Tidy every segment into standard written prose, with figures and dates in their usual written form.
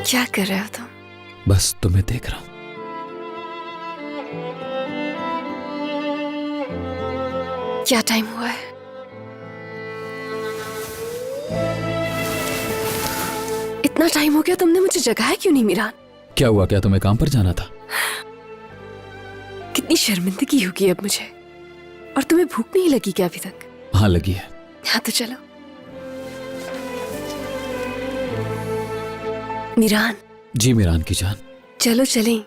क्या कर रहे हो तुम? बस तुम्हें देख रहा हूं। क्या टाइम हुआ है? इतना टाइम हो गया, तुमने मुझे जगाया क्यों नहीं मीरान? क्या हुआ? क्या तुम्हें काम पर जाना था? कितनी शर्मिंदगी होगी अब मुझे। और तुम्हें भूख नहीं लगी क्या अभी तक? हाँ लगी है। हाँ तो चलो। मीरान। जी मीरान की जान। चलो चलें।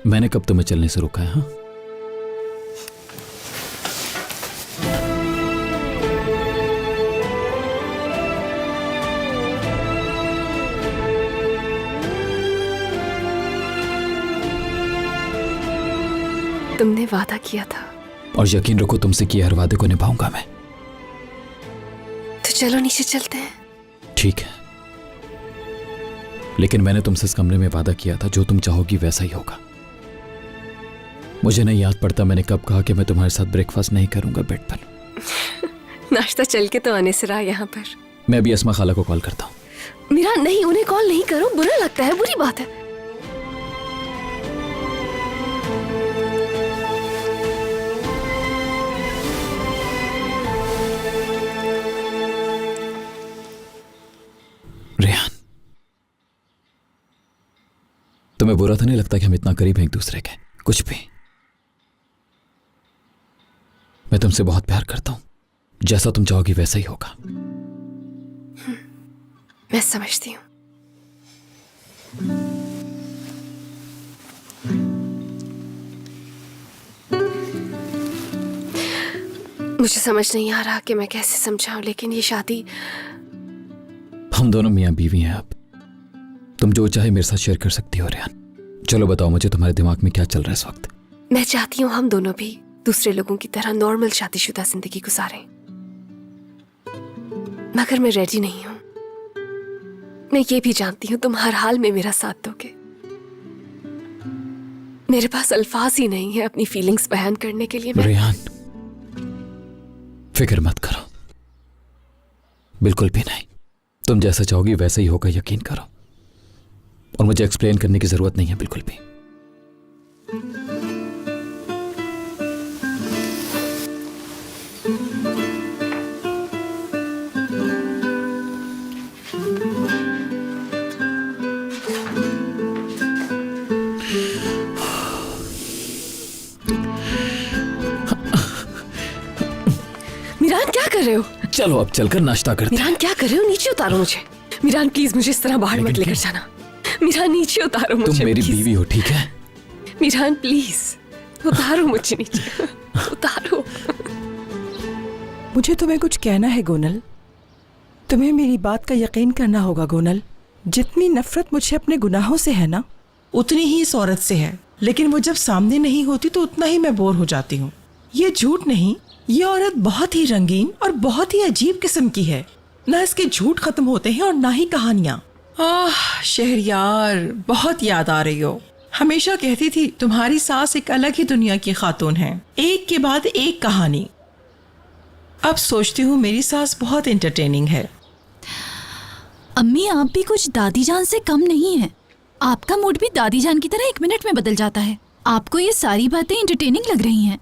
मैंने कब तुम्हें चलने से रोका है? हाँ तुमने वादा किया था। और यकीन रखो तुमसे किए हर वादे को निभाऊंगा मैं। तो चलो नीचे चलते हैं। ठीक है, लेकिन मैंने तुमसे इस कमरे में वादा किया था जो तुम चाहोगी वैसा ही होगा। मुझे नहीं याद पड़ता मैंने कब कहा कि मैं तुम्हारे साथ ब्रेकफास्ट नहीं करूंगा बेड पर। नाश्ता चल के तो आने से रहा यहाँ पर। मैं अभी अस्मा खाला को कॉल करता हूँ। मीरा नहीं, उन्हें कॉल नहीं करो, बुरा लगता है, बुरी बात है। रेहान, तुम्हें बुरा तो नहीं लगता कि हम इतना करीब हैं एक दूसरे के? कुछ भी। मैं तुमसे बहुत प्यार करता हूं, जैसा तुम चाहोगी वैसा ही होगा। मैं समझती हूँ। मुझे समझ नहीं आ रहा कि मैं कैसे समझाऊं, लेकिन ये शादी, हम दोनों मियां बीवी हैं। अब तुम जो चाहे मेरे साथ शेयर कर सकती हो। रेहान चलो बताओ मुझे, तुम्हारे दिमाग में क्या चल रहा है इस वक्त? मैं चाहती हूँ हम दोनों भी दूसरे लोगों की तरह नॉर्मल शादीशुदा जिंदगी गुजारें, मगर मैं रेडी नहीं हूं। मैं ये भी जानती हूं तुम हर हाल में मेरा साथ दोगे। मेरे पास अल्फाज ही नहीं है अपनी फीलिंग्स बयान करने के लिए। रेहान फिक्र मत करो, बिल्कुल भी नहीं। तुम जैसा चाहोगी वैसा ही होगा, यकीन करो। और मुझे एक्सप्लेन करने की जरूरत नहीं है बिल्कुल भी। मीरान क्या कर रहे हो? चलो अब चलकर नाश्ता करते हैं। मीरान क्या कर रहे हो? नीचे उतारो मुझे। मीरान प्लीज मुझे इस तरह बाहर मत लेकर जाना। मीरान नीचे उतारो मुझे। तुम मेरी please। बीवी हो, ठीक है? मीरान प्लीज उतारो मुझे नीचे, उतारो। मुझे तुम्हें कुछ कहना है गोनल। तुम्हें मेरी बात का यकीन करना होगा गोनल। जितनी नफरत मुझे अपने गुनाहों से है ना, उतनी ही इस औरत से है। लेकिन वो जब सामने नहीं होती तो उतना ही मैं बोर हो जाती हूँ। ये झूठ नहीं, ये औरत बहुत ही रंगीन और बहुत ही अजीब किस्म की है। ना इसके झूठ खत्म होते हैं और ना ही कहानियाँ। शहरयार, बहुत याद आ रही हो। हमेशा कहती थी तुम्हारी सास एक अलग ही दुनिया की खातून है, एक के बाद एक कहानी। अब सोचती हूँ मेरी सास बहुत एंटरटेनिंग है। अम्मी आप भी कुछ दादी जान से कम नहीं है। आपका मूड भी दादी जान की तरह 1 मिनट में बदल जाता है। आपको ये सारी बातें एंटरटेनिंग लग रही हैं।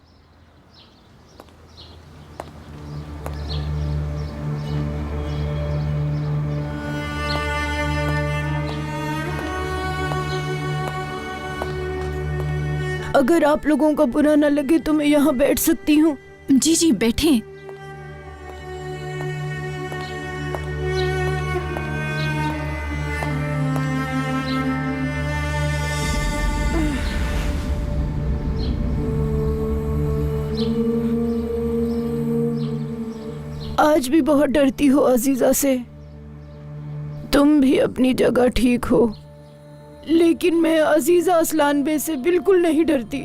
अगर आप लोगों को बुरा न लगे तो मैं यहाँ बैठ सकती हूँ? जी जी बैठें। आज भी बहुत डरती हो अजीजा से। तुम भी अपनी जगह ठीक हो, लेकिन मैं अजीजा असलान बे से बिल्कुल नहीं डरती।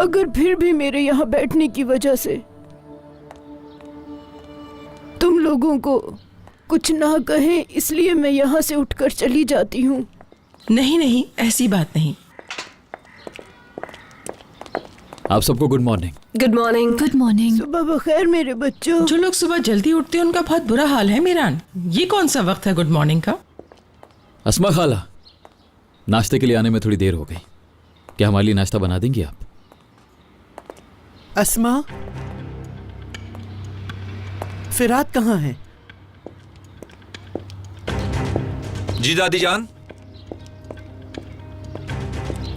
अगर फिर भी मेरे यहाँ बैठने की वजह से तुम लोगों को कुछ ना कहें, इसलिए मैं यहाँ से उठकर चली जाती हूँ। नहीं नहीं, ऐसी बात नहीं। आप सबको good morning. Good morning. Good morning. सुबह बखैर मेरे बच्चों। जो लोग सुबह जल्दी उठते हैं उनका बहुत बुरा हाल है मीरान। ये कौन सा वक्त है गुड मॉर्निंग का? अस्मा खाला, नाश्ते के लिए आने में थोड़ी देर हो गई, क्या हमारे लिए नाश्ता बना देंगी आप? अस्मा, फिरात कहाँ है? जी दादी जान।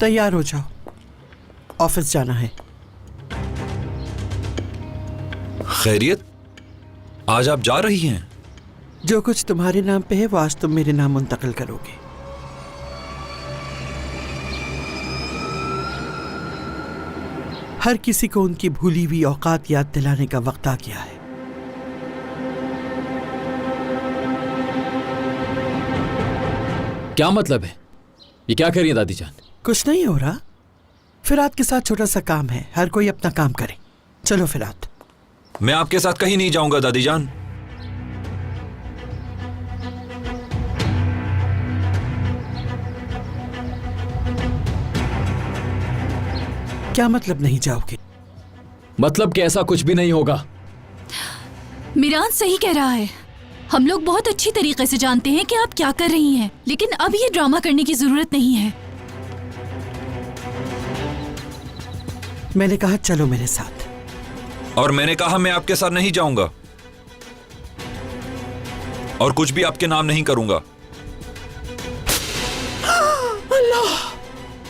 तैयार हो जाओ, ऑफिस जाना है। खैरियत, आज आप जा रही हैं? जो कुछ तुम्हारे नाम पे है वो आज तुम मेरे नाम मुंतकिल करोगे। हर किसी को उनकी भूली हुई औकात याद दिलाने का वक्त आ गया है। क्या मतलब है? ये क्या कर रही है दादी जान? कुछ नहीं हो रहा, फिरात के साथ छोटा सा काम है, हर कोई अपना काम करे। चलो फिरात। मैं आपके साथ कहीं नहीं जाऊंगा दादी जान। क्या मतलब नहीं जाओगे? मतलब कि ऐसा कुछ भी नहीं होगा। मीरान सही कह रहा है। हम लोग बहुत अच्छी तरीके से जानते हैं कि आप क्या कर रही हैं, लेकिन अब ये ड्रामा करने की जरूरत नहीं है। मैंने कहा चलो मेरे साथ। और मैंने कहा मैं आपके साथ नहीं जाऊंगा और कुछ भी आपके नाम नहीं करूंगा।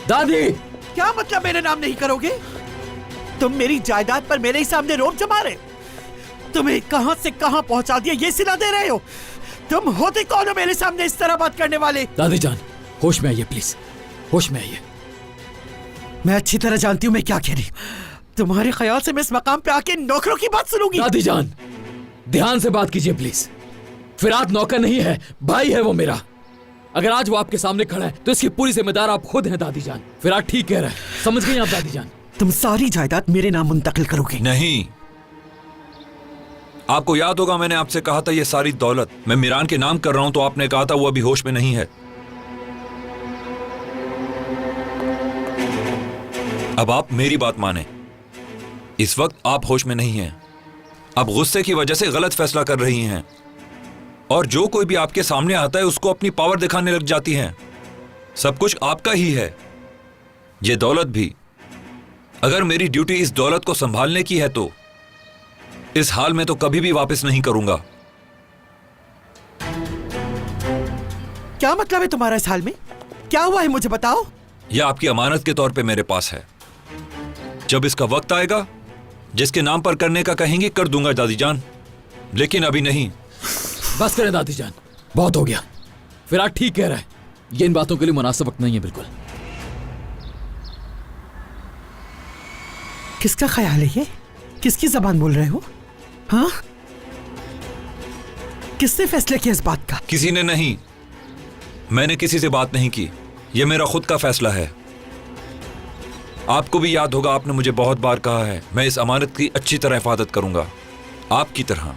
दादी! क्या मतलब मेरे नाम नहीं करोगे? तुम मेरी जायदाद पर मेरे ही सामने रोब जमा रहे, तुम्हें कहां से कहां पहुंचा दिया ये सिला दे रहे हो? तुम होते कौन हो मेरे सामने इस तरह बात करने वाले? दादी जान, होश में आइए प्लीज, होश में आइए। मैं अच्छी तरह जानती हूं मैं क्या कह रही हूं। तुम्हारे ख्याल से मैं इस मकाम पे आके नौकरों की बात सुनूंगी? दादी जान, ध्यान से बात कीजिए प्लीज। फिरात नौकर नहीं है, भाई है वो मेरा। अगर आज वो आपके सामने खड़ा है तो इसकी पूरी जिम्मेदार आप खुद हैं दादी जान। फिरात ठीक कह रहा है, समझ गई आप दादी जान? तुम सारी जायदाद मेरे नाम मुंतकिल करोगे? नहीं, आपको याद होगा मैंने आपसे कहा था ये सारी दौलत मैं मीरान के नाम कर रहा हूं, तो आपने कहा था वो अभी होश में नहीं है। अब आप मेरी बात माने, इस वक्त आप होश में नहीं हैं। आप गुस्से की वजह से गलत फैसला कर रही हैं और जो कोई भी आपके सामने आता है उसको अपनी पावर दिखाने लग जाती हैं। सब कुछ आपका ही है, ये दौलत भी। अगर मेरी ड्यूटी इस दौलत को संभालने की है तो इस हाल में तो कभी भी वापस नहीं करूंगा। क्या मतलब है तुम्हारा इस हाल में? क्या हुआ है मुझे बताओ। यह आपकी अमानत के तौर पे मेरे पास है। जब इसका वक्त आएगा जिसके नाम पर करने का कहेंगे कर दूंगा दादी जान, लेकिन अभी नहीं। बस करें दादी जान, बहुत हो गया। फिरात ठीक कह रहा है, ये इन बातों के लिए मुनासिब वक्त नहीं है बिल्कुल। किसका ख्याल है ये? किसकी जबान बोल रहे हो? हाँ, किसने फैसला किया इस बात का? किसी ने नहीं, मैंने किसी से बात नहीं की, यह मेरा खुद का फैसला है। आपको भी याद होगा आपने मुझे बहुत बार कहा है मैं इस अमानत की अच्छी तरह हिफाजत करूंगा, आपकी तरह।